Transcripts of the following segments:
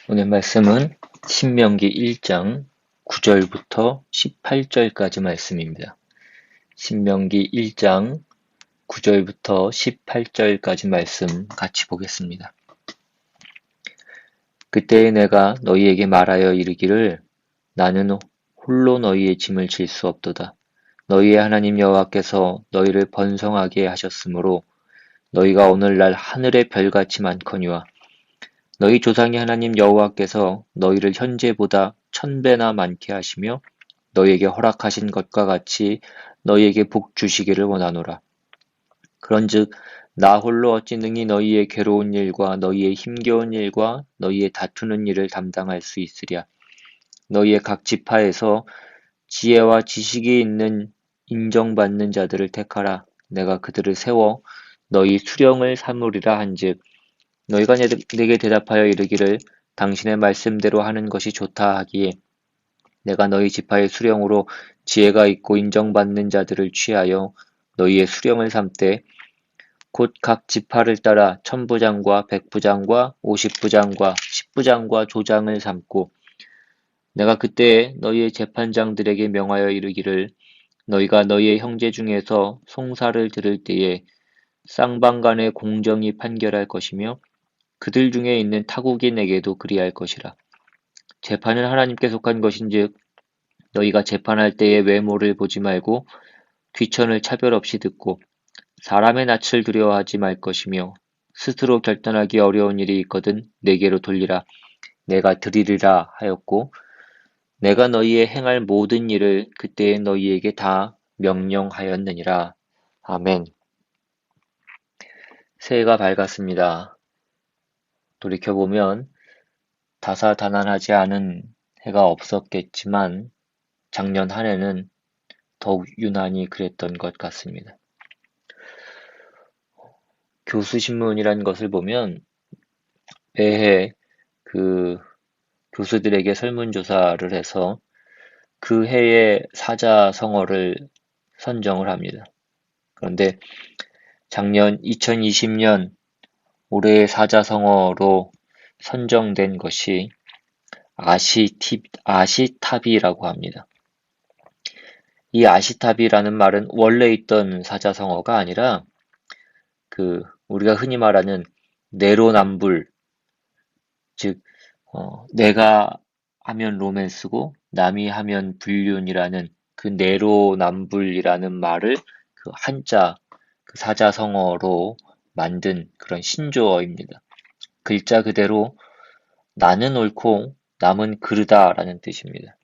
오늘 말씀은 신명기 1장 9절부터 18절까지 말씀입니다. 신명기 1장 9절부터 18절까지 말씀 같이 보겠습니다. 그때에 내가 너희에게 말하여 이르기를 나는 홀로 너희의 짐을 질 수 없도다. 너희의 하나님 여호와께서 너희를 번성하게 하셨으므로 너희가 오늘날 하늘의 별같이 많거니와 너희 조상의 하나님 여호와께서 너희를 현재보다 1000배나 많게 하시며 너희에게 허락하신 것과 같이 너희에게 복 주시기를 원하노라. 그런즉 나 홀로 어찌 능히 너희의 괴로운 일과 너희의 힘겨운 일과 너희의 다투는 일을 담당할 수 있으랴. 너희의 각 지파에서 지혜와 지식이 있는 인정받는 자들을 택하라. 내가 그들을 세워 너희 수령을 삼으리라 한즉 너희가 내게 대답하여 이르기를 당신의 말씀대로 하는 것이 좋다 하기에 내가 너희 지파의 수령으로 지혜가 있고 인정받는 자들을 취하여 너희의 수령을 삼되 곧 각 지파를 따라 천부장과 백부장과 오십부장과 십부장과 조장을 삼고 내가 그때에 너희의 재판장들에게 명하여 이르기를 너희가 너희의 형제 중에서 송사를 들을 때에 쌍방간에 공정히 판결할 것이며 그들 중에 있는 타국인에게도 그리할 것이라. 재판은 하나님께 속한 것인즉 너희가 재판할 때에 외모를 보지 말고 귀천을 차별 없이 듣고 사람의 낯을 두려워하지 말 것이며 스스로 결단하기 어려운 일이 있거든 내게로 돌리라. 내가 들으리라 하였고 내가 너희의 행할 모든 일을 그때에 너희에게 다 명령하였느니라. 아멘. 새해가 밝았습니다. 돌이켜보면 다사다난하지 않은 해가 없었겠지만 작년 한 해는 더욱 유난히 그랬던 것 같습니다. 교수신문이라는 것을 보면 매해 그 교수들에게 설문조사를 해서 그 해의 사자성어를 선정을 합니다. 그런데 작년 2020년 올해의 사자성어로 선정된 것이 아시타비라고 합니다. 이 아시타비라는 말은 원래 있던 사자성어가 아니라 우리가 흔히 말하는 내로남불, 즉 내가 하면 로맨스고 남이 하면 불륜이라는 그 내로남불이라는 말을 그 한자 그 사자성어로 만든 그런 신조어입니다. 글자 그대로 나는 옳고 남은 그르다라는 뜻입니다.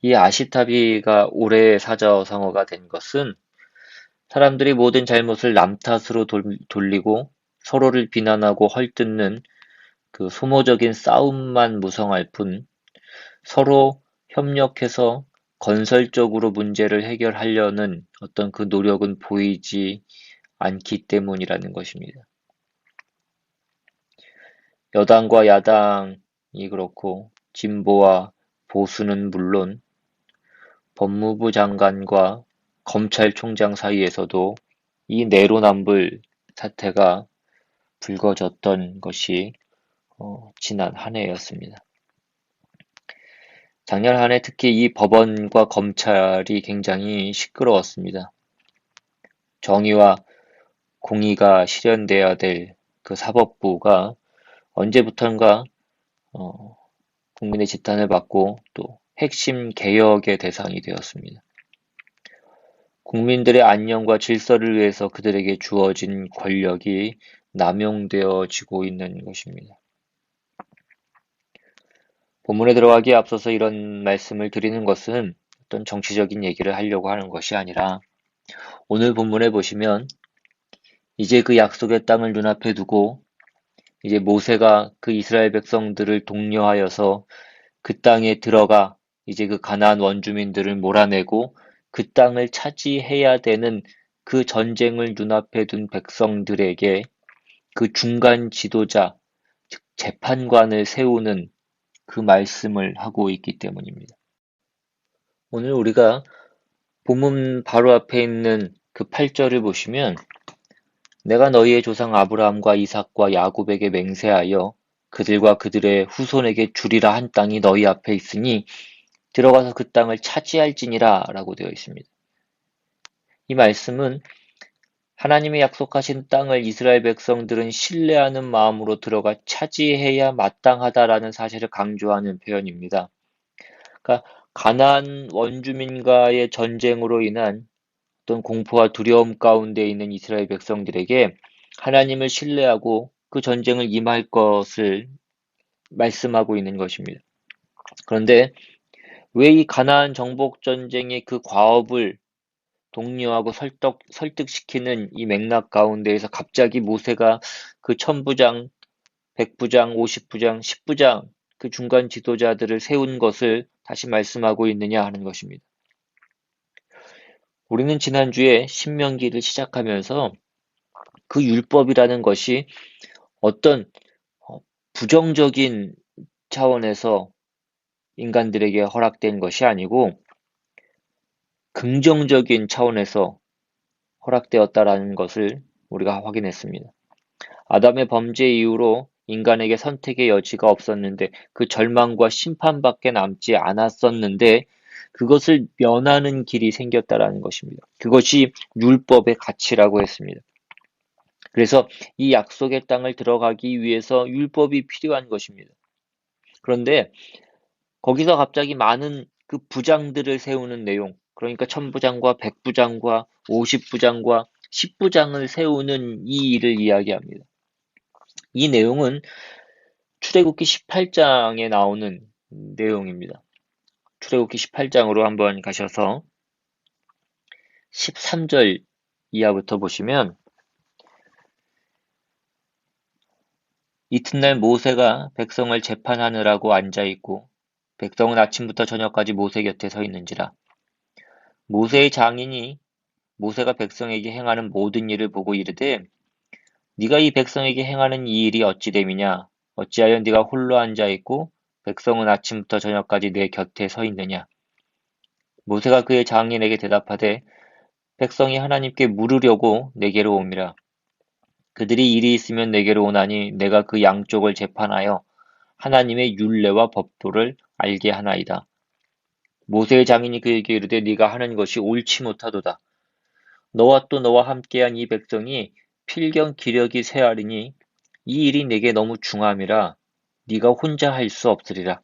이 아시타비가 올해의 사자성어가 된 것은 사람들이 모든 잘못을 남 탓으로 돌리고 서로를 비난하고 헐뜯는 그 소모적인 싸움만 무성할 뿐 서로 협력해서 건설적으로 문제를 해결하려는 어떤 그 노력은 보이지 않기 때문이라는 것입니다. 여당과 야당이 그렇고 진보와 보수는 물론 법무부 장관과 검찰총장 사이에서도 이 내로남불 사태가 불거졌던 것이 지난 한 해였습니다. 작년 한 해 특히 이 법원과 검찰이 굉장히 시끄러웠습니다. 정의와 공의가 실현돼야 될 그 사법부가 언제부턴가 국민의 지탄을 받고 또 핵심 개혁의 대상이 되었습니다. 국민들의 안녕과 질서를 위해서 그들에게 주어진 권력이 남용되어지고 있는 것입니다. 본문에 들어가기에 앞서서 이런 말씀을 드리는 것은 어떤 정치적인 얘기를 하려고 하는 것이 아니라 오늘 본문에 보시면 이제 그 약속의 땅을 눈앞에 두고 이제 모세가 그 이스라엘 백성들을 독려하여서 그 땅에 들어가 이제 그 가나안 원주민들을 몰아내고 그 땅을 차지해야 되는 그 전쟁을 눈앞에 둔 백성들에게 그 중간 지도자, 즉 재판관을 세우는 그 말씀을 하고 있기 때문입니다. 오늘 우리가 본문 바로 앞에 있는 그 8절을 보시면 내가 너희의 조상 아브라함과 이삭과 야곱에게 맹세하여 그들과 그들의 후손에게 주리라 한 땅이 너희 앞에 있으니 들어가서 그 땅을 차지할지니라 라고 되어 있습니다. 이 말씀은 하나님의 약속하신 땅을 이스라엘 백성들은 신뢰하는 마음으로 들어가 차지해야 마땅하다라는 사실을 강조하는 표현입니다. 그러니까 가나안 원주민과의 전쟁으로 인한 어떤 공포와 두려움 가운데 있는 이스라엘 백성들에게 하나님을 신뢰하고 그 전쟁을 임할 것을 말씀하고 있는 것입니다. 그런데 왜 이 가나안 정복 전쟁의 그 과업을 독려하고 설득시키는 이 맥락 가운데에서 갑자기 모세가 그 천부장, 백부장, 오십부장, 십부장 그 중간 지도자들을 세운 것을 다시 말씀하고 있느냐 하는 것입니다. 우리는 지난주에 신명기를 시작하면서 그 율법이라는 것이 어떤 부정적인 차원에서 인간들에게 허락된 것이 아니고 긍정적인 차원에서 허락되었다라는 것을 우리가 확인했습니다. 아담의 범죄 이후로 인간에게 선택의 여지가 없었는데 그 절망과 심판밖에 남지 않았었는데 그것을 면하는 길이 생겼다라는 것입니다. 그것이 율법의 가치라고 했습니다. 그래서 이 약속의 땅을 들어가기 위해서 율법이 필요한 것입니다. 그런데 거기서 갑자기 많은 그 부장들을 세우는 내용, 그러니까 천부장과 백부장과 오십부장과 십부장을 세우는 이 일을 이야기합니다. 이 내용은 출애굽기 18장에 나오는 내용입니다. 출애굽기 18장으로 한번 가셔서 13절 이하부터 보시면 이튿날 모세가 백성을 재판하느라고 앉아있고 백성은 아침부터 저녁까지 모세 곁에 서 있는지라. 모세의 장인이 모세가 백성에게 행하는 모든 일을 보고 이르되 네가 이 백성에게 행하는 이 일이 어찌 됨이냐? 어찌하여 네가 홀로 앉아있고 백성은 아침부터 저녁까지 내 곁에 서 있느냐? 모세가 그의 장인에게 대답하되 백성이 하나님께 물으려고 내게로 옴이라. 그들이 일이 있으면 내게로 오나니 내가 그 양쪽을 재판하여 하나님의 율례와 법도를 알게 하나이다. 모세의 장인이 그에게 이르되 네가 하는 것이 옳지 못하도다. 너와 또 너와 함께한 이 백성이 필경 기력이 쇠하리니 이 일이 내게 너무 중함이라 네가 혼자 할 수 없으리라.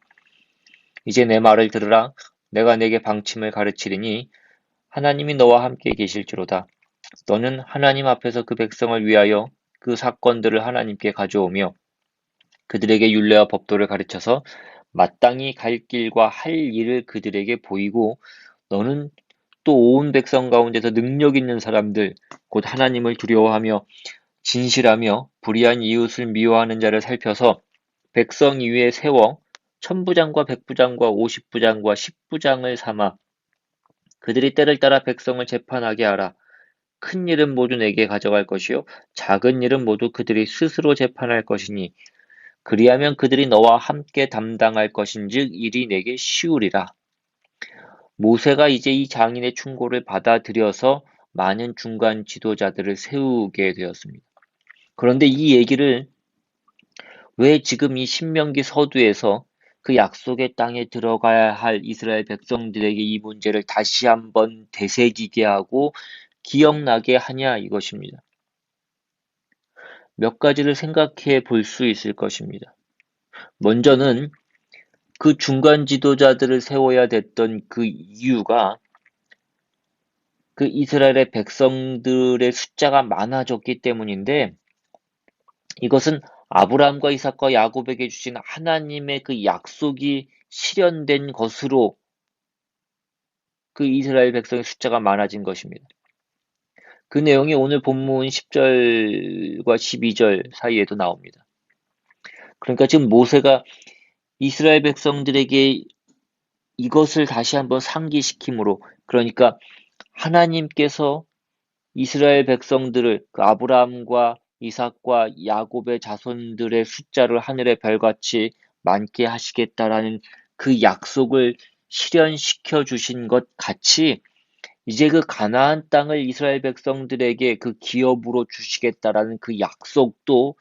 이제 내 말을 들으라. 내가 내게 방침을 가르치리니 하나님이 너와 함께 계실지로다. 너는 하나님 앞에서 그 백성을 위하여 그 사건들을 하나님께 가져오며 그들에게 율례와 법도를 가르쳐서 마땅히 갈 길과 할 일을 그들에게 보이고 너는 또 온 백성 가운데서 능력 있는 사람들 곧 하나님을 두려워하며 진실하며 불의한 이웃을 미워하는 자를 살펴서 백성 위에 세워 천부장과 백부장과 오십부장과 십부장을 삼아 그들이 때를 따라 백성을 재판하게 하라. 큰 일은 모두 내게 가져갈 것이요 작은 일은 모두 그들이 스스로 재판할 것이니 그리하면 그들이 너와 함께 담당할 것인즉 일이 내게 쉬우리라. 모세가 이제 이 장인의 충고를 받아들여서 많은 중간 지도자들을 세우게 되었습니다. 그런데 이 얘기를 왜 지금 이 신명기 서두에서 그 약속의 땅에 들어가야 할 이스라엘 백성들에게 이 문제를 다시 한번 되새기게 하고 기억나게 하냐 이것입니다. 몇 가지를 생각해 볼 수 있을 것입니다. 먼저는 그 중간 지도자들을 세워야 됐던 그 이유가 그 이스라엘의 백성들의 숫자가 많아졌기 때문인데 이것은 아브라함과 이삭과 야곱에게 주신 하나님의 그 약속이 실현된 것으로 그 이스라엘 백성의 숫자가 많아진 것입니다. 그 내용이 오늘 본문 10절과 12절 사이에도 나옵니다. 그러니까 지금 모세가 이스라엘 백성들에게 이것을 다시 한번 상기시킴으로 그러니까 하나님께서 이스라엘 백성들을 그 아브라함과 이삭과 야곱의 자손들의 숫자를 하늘의 별같이 많게 하시겠다라는 그 약속을 실현시켜 주신 것 같이 이제 그 가나안 땅을 이스라엘 백성들에게 그 기업으로 주시겠다라는 그 약속도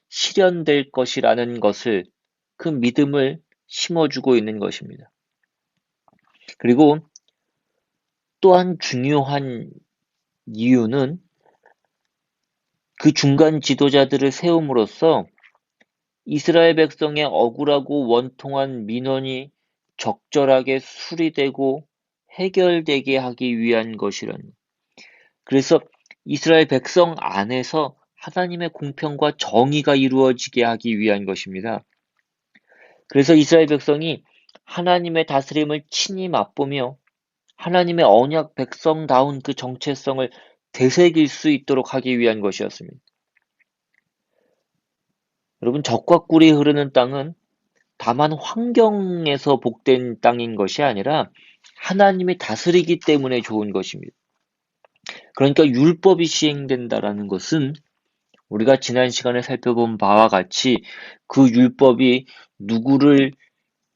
실현될 것이라는 것을, 그 믿음을 심어주고 있는 것입니다. 그리고 또한 중요한 이유는 그 중간 지도자들을 세움으로써 이스라엘 백성의 억울하고 원통한 민원이 적절하게 수리되고 해결되게 하기 위한 것이라는. 그래서 이스라엘 백성 안에서 하나님의 공평과 정의가 이루어지게 하기 위한 것입니다. 그래서 이스라엘 백성이 하나님의 다스림을 친히 맛보며 하나님의 언약 백성다운 그 정체성을 되새길 수 있도록 하기 위한 것이었습니다. 여러분, 적과 꿀이 흐르는 땅은 다만 환경에서 복된 땅인 것이 아니라 하나님이 다스리기 때문에 좋은 것입니다. 그러니까 율법이 시행된다라는 것은 우리가 지난 시간에 살펴본 바와 같이 그 율법이 누구를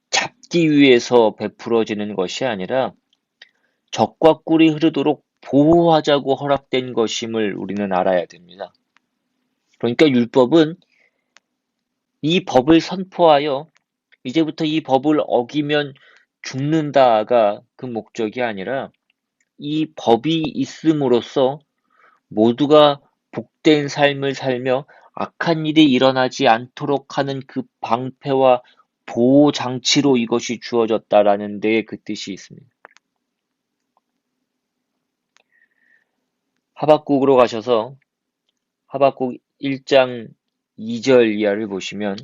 잡기 위해서 베풀어지는 것이 아니라 적과 꿀이 흐르도록 보호하자고 허락된 것임을 우리는 알아야 됩니다. 그러니까 율법은 이 법을 선포하여 이제부터 이 법을 어기면 죽는다가 그 목적이 아니라 이 법이 있음으로써 모두가 복된 삶을 살며 악한 일이 일어나지 않도록 하는 그 방패와 보호 장치로 이것이 주어졌다라는 데에 그 뜻이 있습니다. 하박국으로 가셔서 하박국 1장 2절 이하를 보시면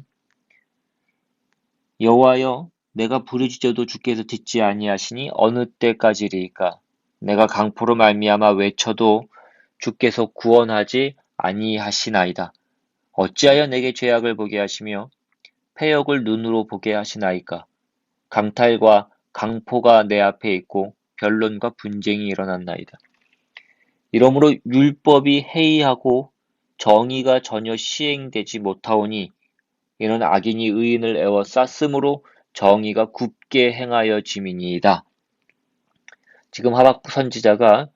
여호와여 내가 부르짖어도 주께서 듣지 아니하시니 어느 때까지리이까 내가 강포로 말미암아 외쳐도 주께서 구원하지 아니하시나이다. 어찌하여 내게 죄악을 보게 하시며 패역을 눈으로 보게 하시나이까. 강탈과 강포가 내 앞에 있고 변론과 분쟁이 일어났나이다. 이러므로 율법이 해이하고 정의가 전혀 시행되지 못하오니 이는 악인이 의인을 에워쌌으므로 정의가 굽게 행하여 짐이니이다. 지금 하박국 선지자가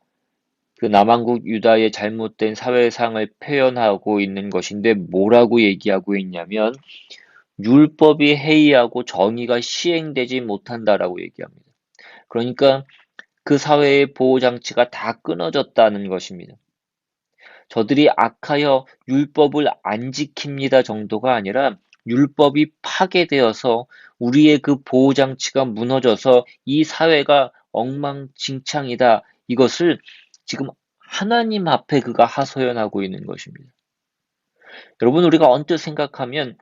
그 남왕국 유다의 잘못된 사회상을 표현하고 있는 것인데 뭐라고 얘기하고 있냐면 율법이 해이하고 정의가 시행되지 못한다라고 얘기합니다. 그러니까 그 사회의 보호장치가 다 끊어졌다는 것입니다. 저들이 악하여 율법을 안 지킵니다 정도가 아니라 율법이 파괴되어서 우리의 그 보호장치가 무너져서 이 사회가 엉망진창이다. 이것을 지금 하나님 앞에 그가 하소연하고 있는 것입니다. 여러분, 우리가 언뜻 생각하면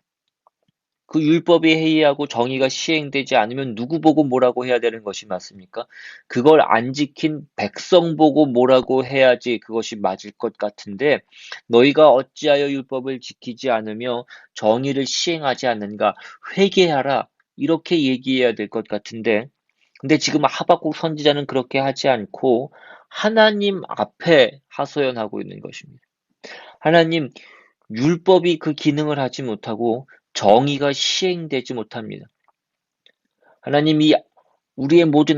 그 율법이 해이하고 정의가 시행되지 않으면 누구 보고 뭐라고 해야 되는 것이 맞습니까? 그걸 안 지킨 백성 보고 뭐라고 해야지 그것이 맞을 것 같은데 너희가 어찌하여 율법을 지키지 않으며 정의를 시행하지 않는가? 회개하라. 이렇게 얘기해야 될 것 같은데 근데 지금 하박국 선지자는 그렇게 하지 않고 하나님 앞에 하소연하고 있는 것입니다. 하나님, 율법이 그 기능을 하지 못하고 정의가 시행되지 못합니다. 하나님이 우리의 모든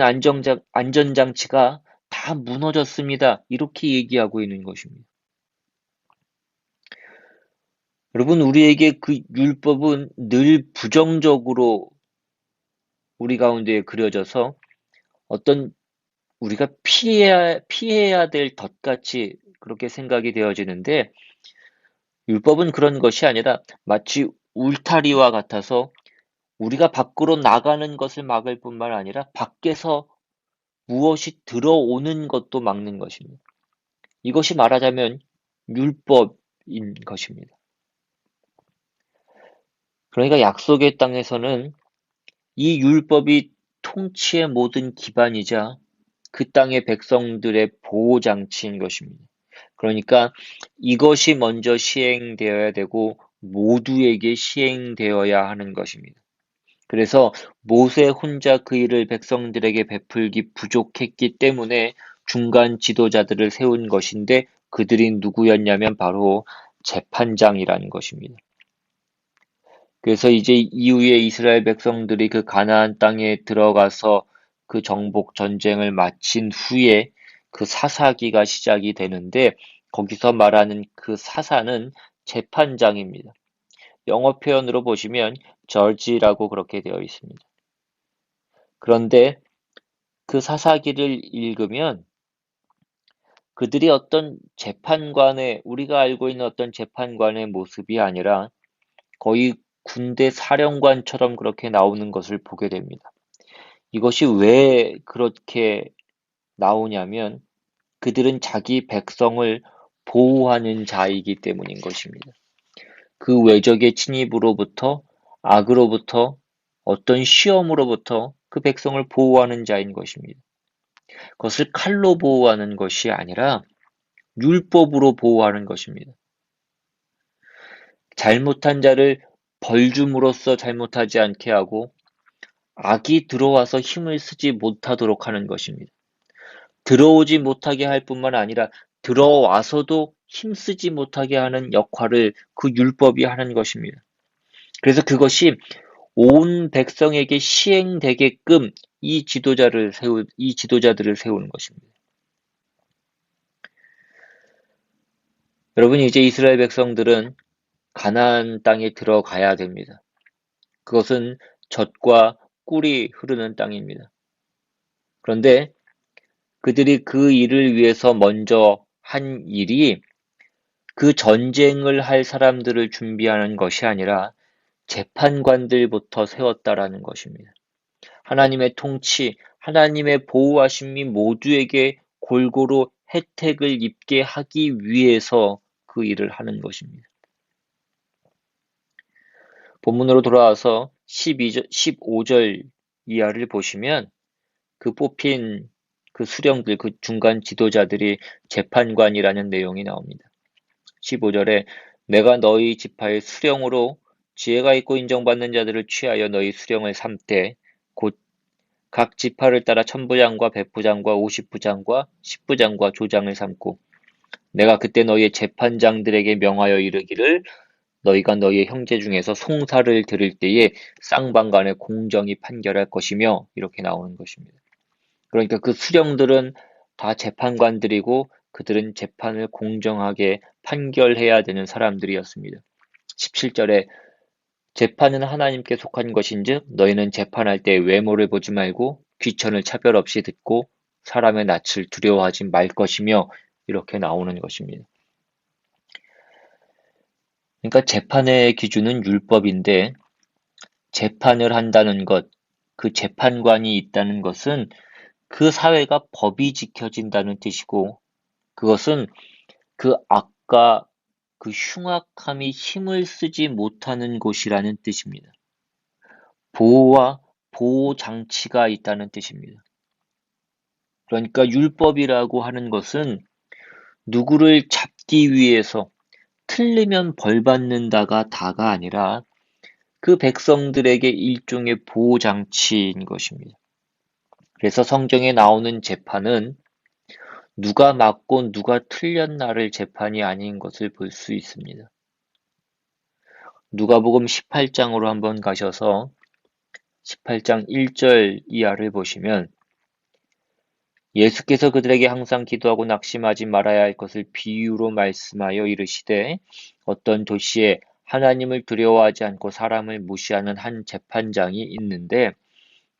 안전장치가 다 무너졌습니다. 이렇게 얘기하고 있는 것입니다. 여러분, 우리에게 그 율법은 늘 부정적으로 우리 가운데 그려져서 어떤 우리가 피해야 될 덫같이 그렇게 생각이 되어지는데 율법은 그런 것이 아니라 마치 울타리와 같아서 우리가 밖으로 나가는 것을 막을 뿐만 아니라 밖에서 무엇이 들어오는 것도 막는 것입니다. 이것이 말하자면 율법인 것입니다. 그러니까 약속의 땅에서는 이 율법이 통치의 모든 기반이자 그 땅의 백성들의 보호장치인 것입니다. 그러니까 이것이 먼저 시행되어야 되고 모두에게 시행되어야 하는 것입니다. 그래서 모세 혼자 그 일을 백성들에게 베풀기 부족했기 때문에 중간 지도자들을 세운 것인데 그들이 누구였냐면 바로 재판장이라는 것입니다. 그래서 이제 이후에 이스라엘 백성들이 그 가나안 땅에 들어가서 그 정복 전쟁을 마친 후에 그 사사기가 시작이 되는데 거기서 말하는 그 사사는 재판장입니다. 영어 표현으로 보시면 judge라고 그렇게 되어 있습니다. 그런데 그 사사기를 읽으면 그들이 어떤 재판관의, 우리가 알고 있는 어떤 재판관의 모습이 아니라 거의 군대 사령관처럼 그렇게 나오는 것을 보게 됩니다. 이것이 왜 그렇게 나오냐면 그들은 자기 백성을 보호하는 자이기 때문인 것입니다. 그 외적의 침입으로부터, 악으로부터, 어떤 시험으로부터 그 백성을 보호하는 자인 것입니다. 그것을 칼로 보호하는 것이 아니라 율법으로 보호하는 것입니다. 잘못한 자를 벌 줌으로써 잘못하지 않게 하고 악이 들어와서 힘을 쓰지 못하도록 하는 것입니다. 들어오지 못하게 할 뿐만 아니라 들어와서도 힘쓰지 못하게 하는 역할을 그 율법이 하는 것입니다. 그래서 그것이 온 백성에게 시행되게끔 이 지도자들을 세우는 것입니다. 여러분, 이제 이스라엘 백성들은 가나안 땅에 들어가야 됩니다. 그것은 젖과 꿀이 흐르는 땅입니다. 그런데 그들이 그 일을 위해서 먼저 한 일이 그 전쟁을 할 사람들을 준비하는 것이 아니라 재판관들부터 세웠다라는 것입니다. 하나님의 통치, 하나님의 보호하심이 모두에게 골고루 혜택을 입게 하기 위해서 그 일을 하는 것입니다. 본문으로 돌아와서 15절 이하를 보시면 그 뽑힌 그 수령들, 그 중간 지도자들이 재판관이라는 내용이 나옵니다. 15절에 내가 너희 지파의 수령으로 지혜가 있고 인정받는 자들을 취하여 너희 수령을 삼되 곧 각 지파를 따라 천부장과 백부장과 오십부장과 십부장과 조장을 삼고 내가 그때 너희의 재판장들에게 명하여 이르기를 너희가 너희의 형제 중에서 송사를 들을 때에 쌍방간에 공정히 판결할 것이며 이렇게 나오는 것입니다. 그러니까 그 수령들은 다 재판관들이고 그들은 재판을 공정하게 판결해야 되는 사람들이었습니다. 17절에 재판은 하나님께 속한 것인즉 너희는 재판할 때 외모를 보지 말고 귀천을 차별 없이 듣고 사람의 낯을 두려워하지 말 것이며 이렇게 나오는 것입니다. 그러니까 재판의 기준은 율법인데 재판을 한다는 것, 그 재판관이 있다는 것은 그 사회가 법이 지켜진다는 뜻이고 그것은 그 악과 그 흉악함이 힘을 쓰지 못하는 곳이라는 뜻입니다. 보호와 보호 장치가 있다는 뜻입니다. 그러니까 율법이라고 하는 것은 누구를 잡기 위해서 틀리면 벌 받는다가 다가 아니라 그 백성들에게 일종의 보호 장치인 것입니다. 그래서 성경에 나오는 재판은 누가 맞고 누가 틀렸나를 재판이 아닌 것을 볼 수 있습니다. 누가복음 18장으로 한번 가셔서 18장 1절 이하를 보시면 예수께서 그들에게 항상 기도하고 낙심하지 말아야 할 것을 비유로 말씀하여 이르시되 어떤 도시에 하나님을 두려워하지 않고 사람을 무시하는 한 재판장이 있는데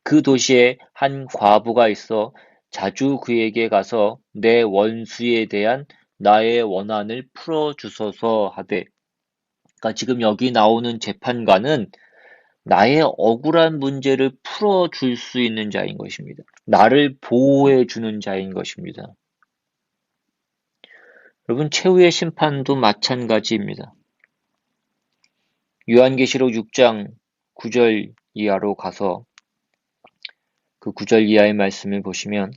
그 도시에 한 과부가 있어 자주 그에게 가서 내 원수에 대한 나의 원한을 풀어주소서 하되 그러니까 지금 여기 나오는 재판관은 나의 억울한 문제를 풀어줄 수 있는 자인 것입니다. 나를 보호해 주는 자인 것입니다. 여러분, 최후의 심판도 마찬가지입니다. 요한계시록 6장 9절 이하로 가서 그 9절 이하의 말씀을 보시면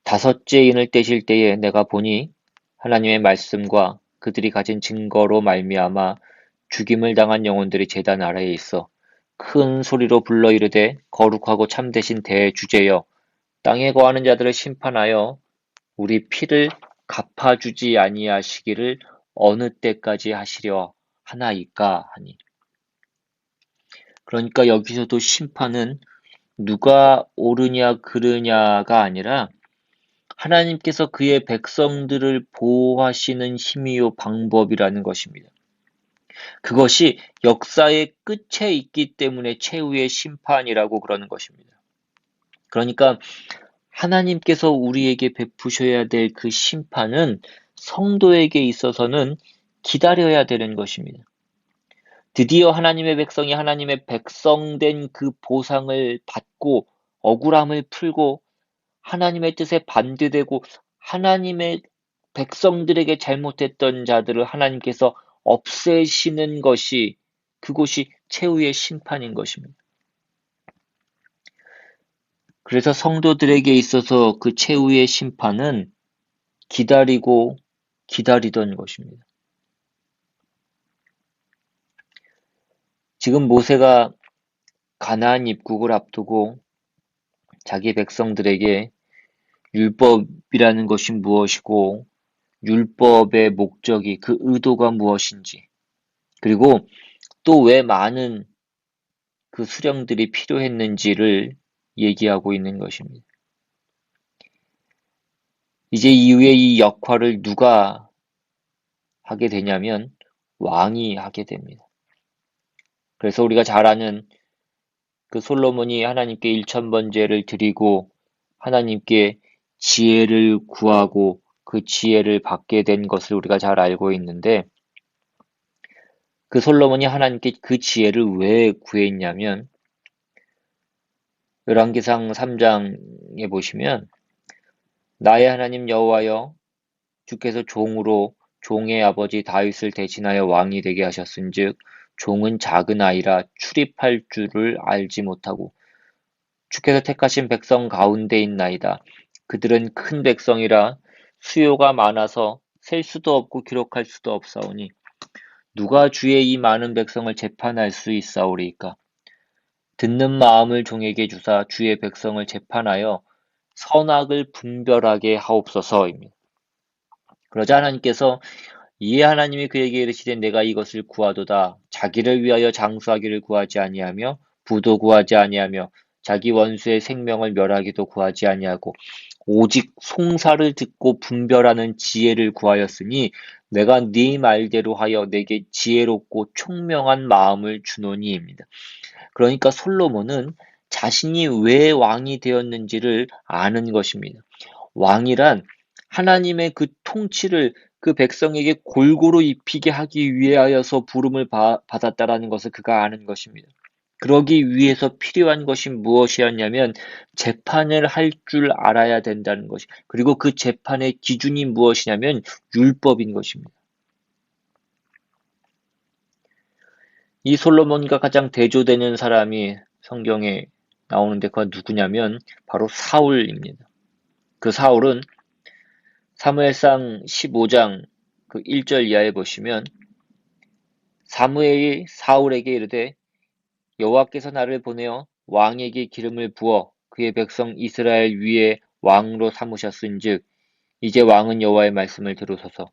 다섯째 인을 떼실 때에 내가 보니 하나님의 말씀과 그들이 가진 증거로 말미암아 죽임을 당한 영혼들이 제단 아래에 있어 큰 소리로 불러 이르되 거룩하고 참되신 대주제여 땅에 거하는 자들을 심판하여 우리 피를 갚아주지 아니하시기를 어느 때까지 하시려 하나이까 하니. 그러니까 여기서도 심판은 누가 옳으냐 그르냐가 아니라 하나님께서 그의 백성들을 보호하시는 힘이요 방법이라는 것입니다. 그것이 역사의 끝에 있기 때문에 최후의 심판이라고 그러는 것입니다. 그러니까 하나님께서 우리에게 베푸셔야 될 그 심판은 성도에게 있어서는 기다려야 되는 것입니다. 드디어 하나님의 백성이 하나님의 백성된 그 보상을 받고 억울함을 풀고 하나님의 뜻에 반대되고 하나님의 백성들에게 잘못했던 자들을 하나님께서 없애시는 것이 그것이 최후의 심판인 것입니다. 그래서 성도들에게 있어서 그 최후의 심판은 기다리고 기다리던 것입니다. 지금 모세가 가나안 입국을 앞두고 자기 백성들에게 율법이라는 것이 무엇이고 율법의 목적이 그 의도가 무엇인지 그리고 또 왜 많은 그 수령들이 필요했는지를 얘기하고 있는 것입니다. 이제 이후에 이 역할을 누가 하게 되냐면 왕이 하게 됩니다. 그래서 우리가 잘 아는 그 솔로몬이 하나님께 1000번제를 드리고 하나님께 지혜를 구하고 그 지혜를 받게 된 것을 우리가 잘 알고 있는데 그 솔로몬이 하나님께 그 지혜를 왜 구했냐면 열왕기상 3장에 보시면 나의 하나님 여호와여 주께서 종으로 종의 아버지 다윗을 대신하여 왕이 되게 하셨은즉 종은 작은 아이라 출입할 줄을 알지 못하고 주께서 택하신 백성 가운데 있나이다. 그들은 큰 백성이라 수요가 많아서 셀 수도 없고 기록할 수도 없사오니 누가 주의 이 많은 백성을 재판할 수 있사오리이까. 듣는 마음을 종에게 주사 주의 백성을 재판하여 선악을 분별하게 하옵소서입니다. 그러자 하나님께서 이에 하나님이 그에게 이르시되 내가 이것을 구하도다. 자기를 위하여 장수하기를 구하지 아니하며 부도 구하지 아니하며 자기 원수의 생명을 멸하기도 구하지 아니하고 오직 송사를 듣고 분별하는 지혜를 구하였으니 내가 네 말대로 하여 내게 지혜롭고 총명한 마음을 주노니입니다. 그러니까 솔로몬은 자신이 왜 왕이 되었는지를 아는 것입니다. 왕이란 하나님의 그 통치를 그 백성에게 골고루 입히게 하기 위하여서 부름을 받았다라는 것을 그가 아는 것입니다. 그러기 위해서 필요한 것이 무엇이었냐면 재판을 할 줄 알아야 된다는 것이 그리고 그 재판의 기준이 무엇이냐면 율법인 것입니다. 이 솔로몬과 가장 대조되는 사람이 성경에 나오는데 그가 누구냐면 바로 사울입니다. 그 사울은 사무엘상 15장 그 1절 이하에 보시면 사무엘이 사울에게 이르되 여호와께서 나를 보내어 왕에게 기름을 부어 그의 백성 이스라엘 위에 왕으로 삼으셨은즉 이제 왕은 여호와의 말씀을 들으소서.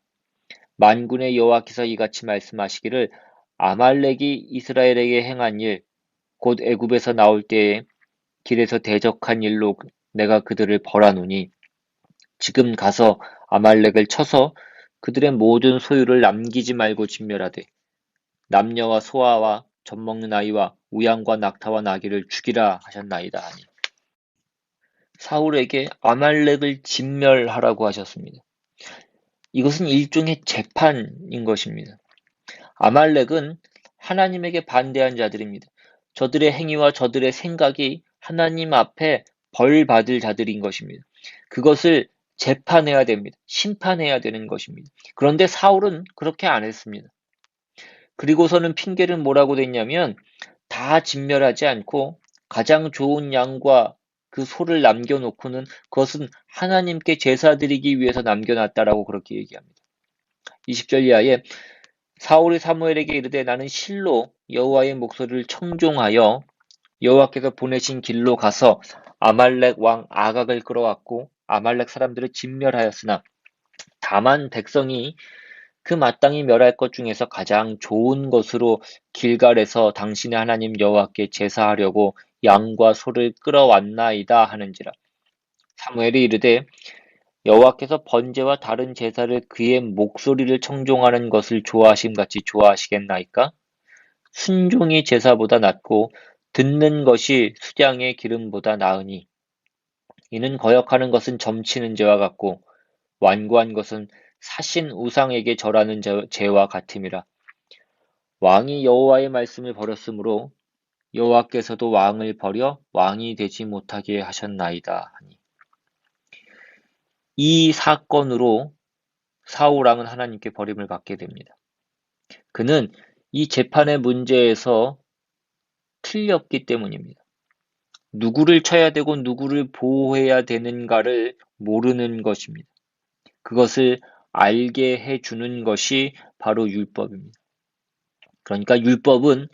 만군의 여호와께서 이같이 말씀하시기를 아말렉이 이스라엘에게 행한 일 곧 애굽에서 나올 때에 길에서 대적한 일로 내가 그들을 벌하노니 지금 가서 아말렉을 쳐서 그들의 모든 소유를 남기지 말고 진멸하되 남녀와 소아와 젖먹는 아이와 우양과 낙타와 나귀를 죽이라 하셨나이다 하니 사울에게 아말렉을 진멸하라고 하셨습니다. 이것은 일종의 재판인 것입니다. 아말렉은 하나님에게 반대한 자들입니다. 저들의 행위와 저들의 생각이 하나님 앞에 벌 받을 자들인 것입니다. 그것을 재판해야 됩니다. 심판해야 되는 것입니다. 그런데 사울은 그렇게 안 했습니다. 그리고서는 핑계는 뭐라고 댔냐면 다 진멸하지 않고 가장 좋은 양과 그 소를 남겨놓고는 그것은 하나님께 제사 드리기 위해서 남겨놨다라고 그렇게 얘기합니다. 20절 이하에 사울이 사무엘에게 이르되 나는 실로 여호와의 목소리를 청종하여 여호와께서 보내신 길로 가서 아말렉 왕 아각을 끌어왔고 아말렉 사람들을 진멸하였으나 다만 백성이 그 마땅히 멸할 것 중에서 가장 좋은 것으로 길갈에서 당신의 하나님 여호와께 제사하려고 양과 소를 끌어왔나이다 하는지라. 사무엘이 이르되 여호와께서 번제와 다른 제사를 그의 목소리를 청종하는 것을 좋아하심같이 좋아하시겠나이까? 순종이 제사보다 낫고 듣는 것이 수량의 기름보다 나으니 이는 거역하는 것은 점치는 죄와 같고 완고한 것은 사신 우상에게 절하는 죄와 같음이라. 왕이 여호와의 말씀을 버렸으므로 여호와께서도 왕을 버려 왕이 되지 못하게 하셨나이다 하니. 이 사건으로 사울 왕은 하나님께 버림을 받게 됩니다. 그는 이 재판의 문제에서 틀렸기 때문입니다. 누구를 쳐야 되고 누구를 보호해야 되는가를 모르는 것입니다. 그것을 알게 해주는 것이 바로 율법입니다. 그러니까 율법은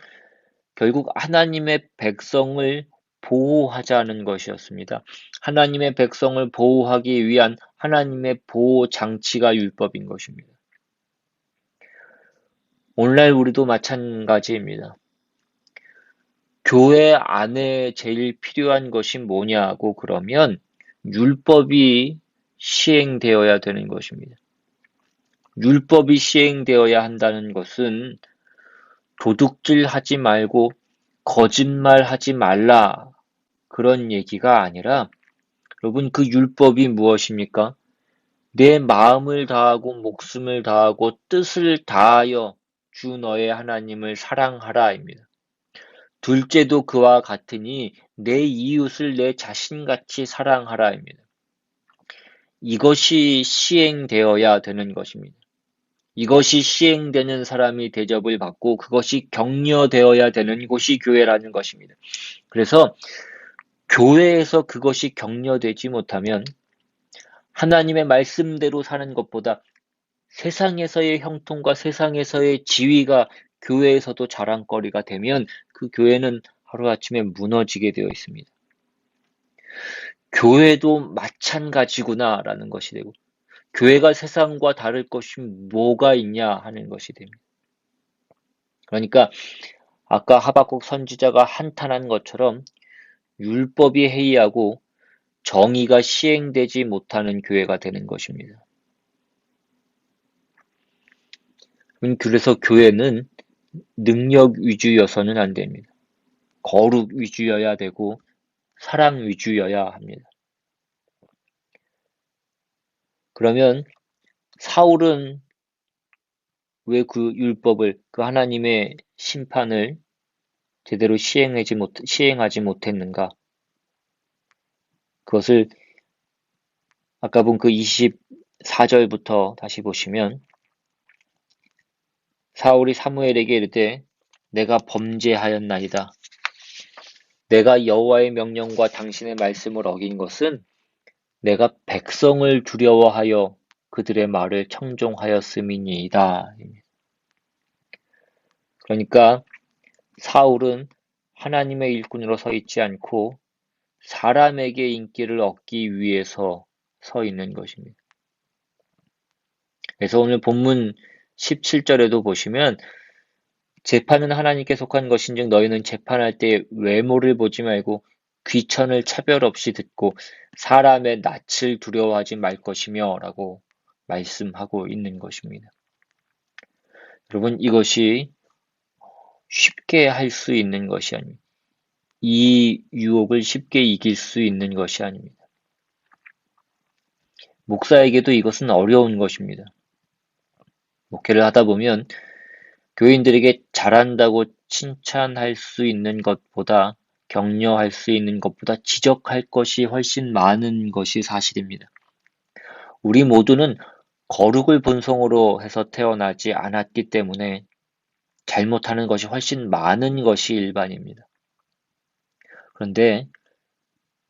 결국 하나님의 백성을 보호하자는 것이었습니다. 하나님의 백성을 보호하기 위한 하나님의 보호 장치가 율법인 것입니다. 오늘날 우리도 마찬가지입니다. 교회 안에 제일 필요한 것이 뭐냐고 그러면 율법이 시행되어야 되는 것입니다. 율법이 시행되어야 한다는 것은 도둑질하지 말고 거짓말하지 말라 그런 얘기가 아니라 여러분 그 율법이 무엇입니까? 내 마음을 다하고 목숨을 다하고 뜻을 다하여 주 너의 하나님을 사랑하라입니다. 둘째도 그와 같으니 내 이웃을 내 자신같이 사랑하라입니다. 이것이 시행되어야 되는 것입니다. 이것이 시행되는 사람이 대접을 받고 그것이 격려되어야 되는 곳이 교회라는 것입니다. 그래서 교회에서 그것이 격려되지 못하면 하나님의 말씀대로 사는 것보다 세상에서의 형통과 세상에서의 지위가 교회에서도 자랑거리가 되면 그 교회는 하루아침에 무너지게 되어 있습니다. 교회도 마찬가지구나라는 것이 되고 교회가 세상과 다를 것이 뭐가 있냐 하는 것이 됩니다. 그러니까 아까 하박국 선지자가 한탄한 것처럼 율법이 해이하고 정의가 시행되지 못하는 교회가 되는 것입니다. 그래서 교회는 능력 위주여서는 안 됩니다. 거룩 위주여야 되고 사랑 위주여야 합니다. 그러면 사울은 왜 그 율법을, 그 하나님의 심판을 제대로 시행하지 못했는가? 그것을 아까 본 그 24절부터 다시 보시면 사울이 사무엘에게 이르되 내가 범죄하였나이다. 내가 여호와의 명령과 당신의 말씀을 어긴 것은 내가 백성을 두려워하여 그들의 말을 청종하였음이니이다. 그러니까 사울은 하나님의 일꾼으로 서 있지 않고 사람에게 인기를 얻기 위해서 서 있는 것입니다. 그래서 오늘 본문 17절에도 보시면 재판은 하나님께 속한 것인즉 너희는 재판할 때 외모를 보지 말고 귀천을 차별 없이 듣고 사람의 낯을 두려워하지 말 것이며 라고 말씀하고 있는 것입니다. 여러분 이것이 쉽게 할 수 있는 것이 아닙니다. 이 유혹을 쉽게 이길 수 있는 것이 아닙니다. 목사에게도 이것은 어려운 것입니다. 목회를 하다 보면 교인들에게 잘한다고 칭찬할 수 있는 것보다 격려할 수 있는 것보다 지적할 것이 훨씬 많은 것이 사실입니다. 우리 모두는 거룩을 본성으로 해서 태어나지 않았기 때문에 잘못하는 것이 훨씬 많은 것이 일반입니다. 그런데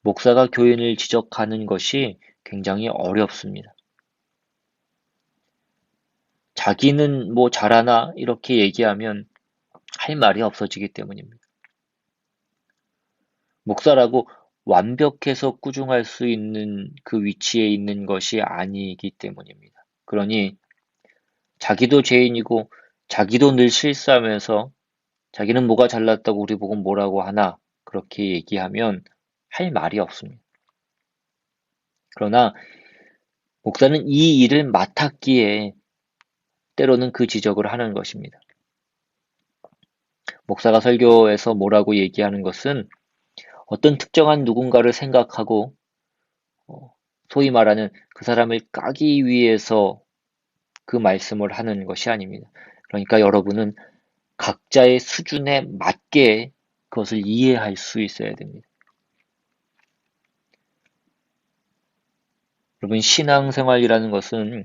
목사가 교인을 지적하는 것이 굉장히 어렵습니다. 자기는 뭐 잘하나 이렇게 얘기하면 할 말이 없어지기 때문입니다. 목사라고 완벽해서 꾸중할 수 있는 그 위치에 있는 것이 아니기 때문입니다. 그러니 자기도 죄인이고 자기도 늘 실수하면서 자기는 뭐가 잘났다고 우리 보고 뭐라고 하나 그렇게 얘기하면 할 말이 없습니다. 그러나 목사는 이 일을 맡았기에 때로는 그 지적을 하는 것입니다. 목사가 설교에서 뭐라고 얘기하는 것은 어떤 특정한 누군가를 생각하고 소위 말하는 그 사람을 까기 위해서 그 말씀을 하는 것이 아닙니다. 그러니까 여러분은 각자의 수준에 맞게 그것을 이해할 수 있어야 됩니다. 여러분, 신앙생활이라는 것은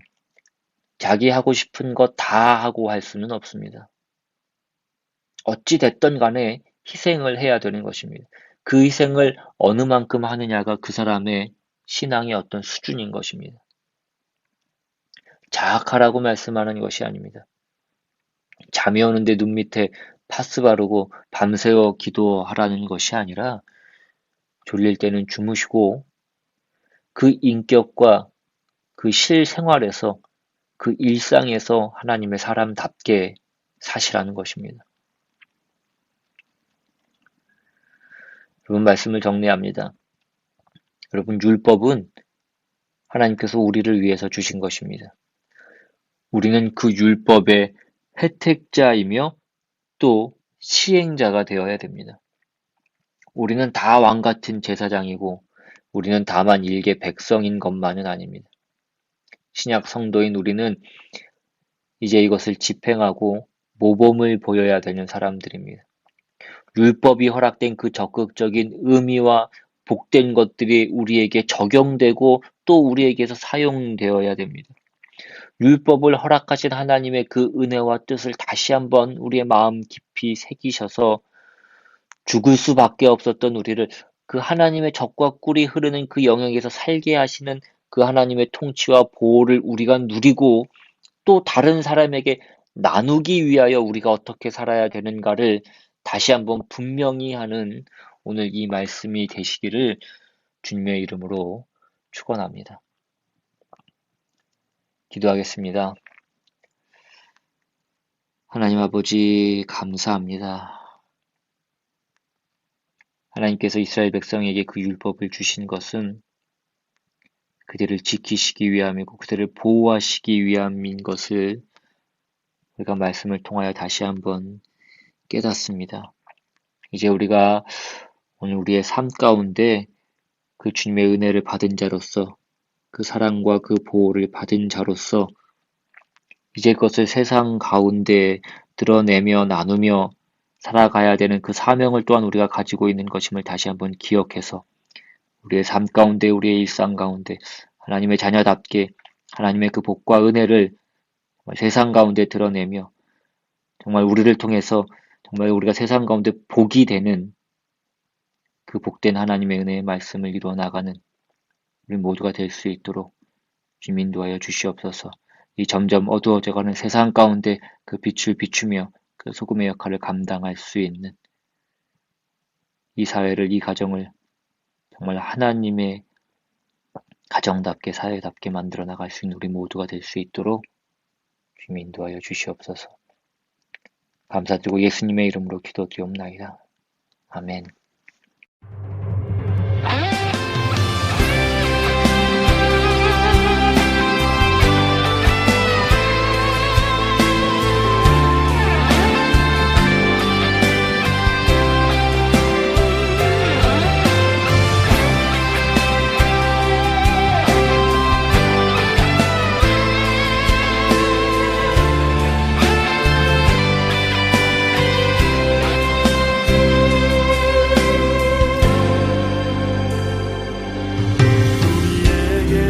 자기 하고 싶은 것 다 하고 할 수는 없습니다. 어찌 됐든 간에 희생을 해야 되는 것입니다. 그 희생을 어느 만큼 하느냐가 그 사람의 신앙의 어떤 수준인 것입니다. 자학하라고 말씀하는 것이 아닙니다. 잠이 오는데 눈 밑에 파스 바르고 밤새워 기도하라는 것이 아니라 졸릴 때는 주무시고 그 인격과 그 실생활에서 그 일상에서 하나님의 사람답게 사시라는 것입니다. 여러분, 말씀을 정리합니다. 여러분, 율법은 하나님께서 우리를 위해서 주신 것입니다. 우리는 그 율법의 혜택자이며 또 시행자가 되어야 됩니다. 우리는 다 왕같은 제사장이고 우리는 다만 일개 백성인 것만은 아닙니다. 신약 성도인 우리는 이제 이것을 집행하고 모범을 보여야 되는 사람들입니다. 율법이 허락된 그 적극적인 의미와 복된 것들이 우리에게 적용되고 또 우리에게서 사용되어야 됩니다. 율법을 허락하신 하나님의 그 은혜와 뜻을 다시 한번 우리의 마음 깊이 새기셔서 죽을 수밖에 없었던 우리를 그 하나님의 젖과 꿀이 흐르는 그 영역에서 살게 하시는 그 하나님의 통치와 보호를 우리가 누리고 또 다른 사람에게 나누기 위하여 우리가 어떻게 살아야 되는가를 다시 한번 분명히 하는 오늘 이 말씀이 되시기를 주님의 이름으로 축원합니다. 기도하겠습니다. 하나님 아버지, 감사합니다. 하나님께서 이스라엘 백성에게 그 율법을 주신 것은 그들을 지키시기 위함이고 그들을 보호하시기 위함인 것을 우리가 말씀을 통하여 다시 한번 깨닫습니다. 이제 우리가 오늘 우리의 삶 가운데 그 주님의 은혜를 받은 자로서 그 사랑과 그 보호를 받은 자로서 이제 그것을 세상 가운데 드러내며 나누며 살아가야 되는 그 사명을 또한 우리가 가지고 있는 것임을 다시 한번 기억해서 우리의 삶 가운데 우리의 일상 가운데 하나님의 자녀답게 하나님의 그 복과 은혜를 세상 가운데 드러내며 정말 우리를 통해서 정말 우리가 세상 가운데 복이 되는 그 복된 하나님의 은혜의 말씀을 이루어 나가는 우리 모두가 될 수 있도록 주님 인도하여 주시옵소서. 이 점점 어두워져가는 세상 가운데 그 빛을 비추며 그 소금의 역할을 감당할 수 있는 이 사회를, 이 가정을 정말 하나님의 가정답게 사회답게 만들어 나갈 수 있는 우리 모두가 될 수 있도록 주님 인도하여 주시옵소서. 감사드리고 예수님의 이름으로 기도드리옵나이다. 아멘.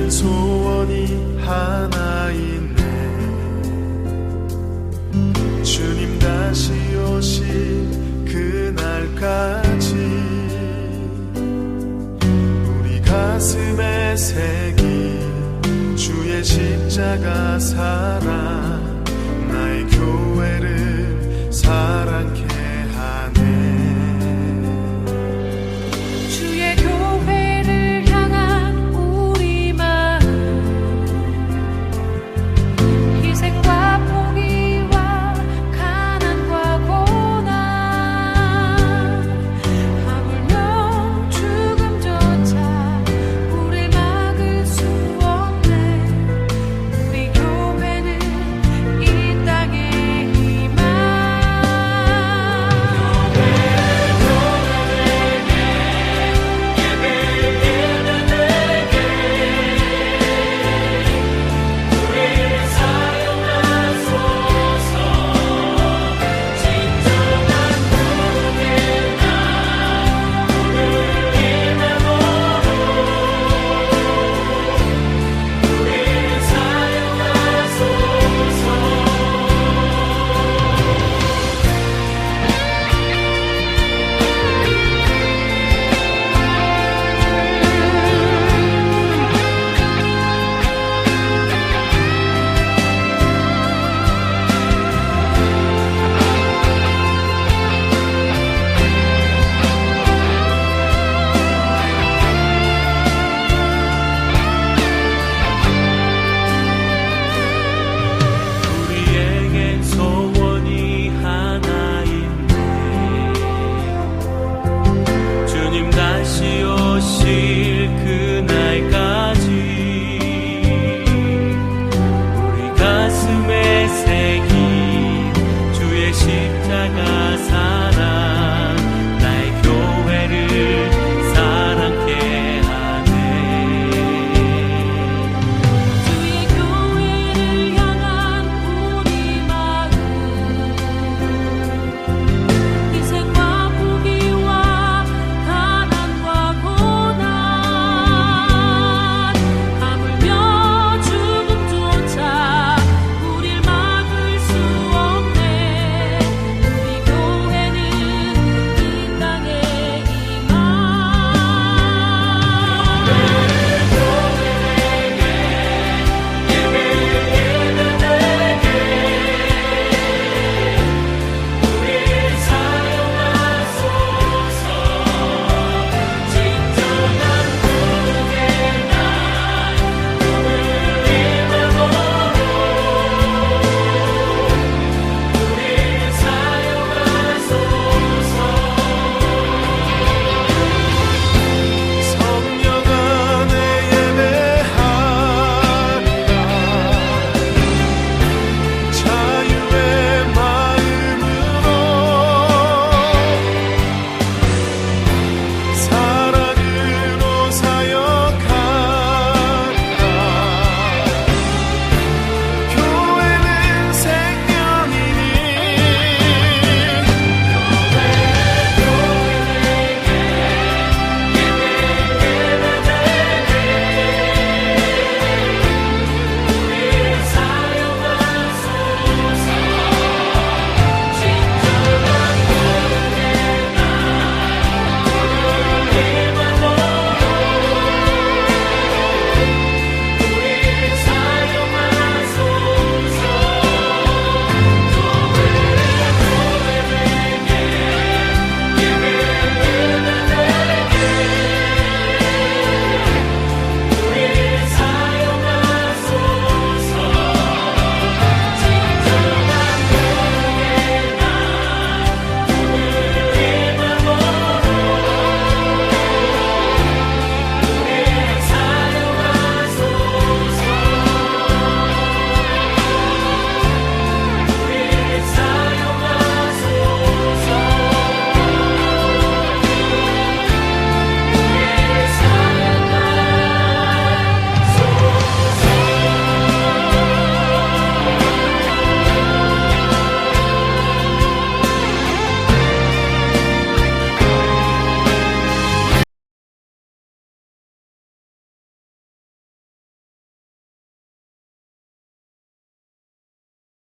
소원이 하나 있네. 주님 다시 오실 그날까지 우리 가슴에 새긴 주의 십자가 사랑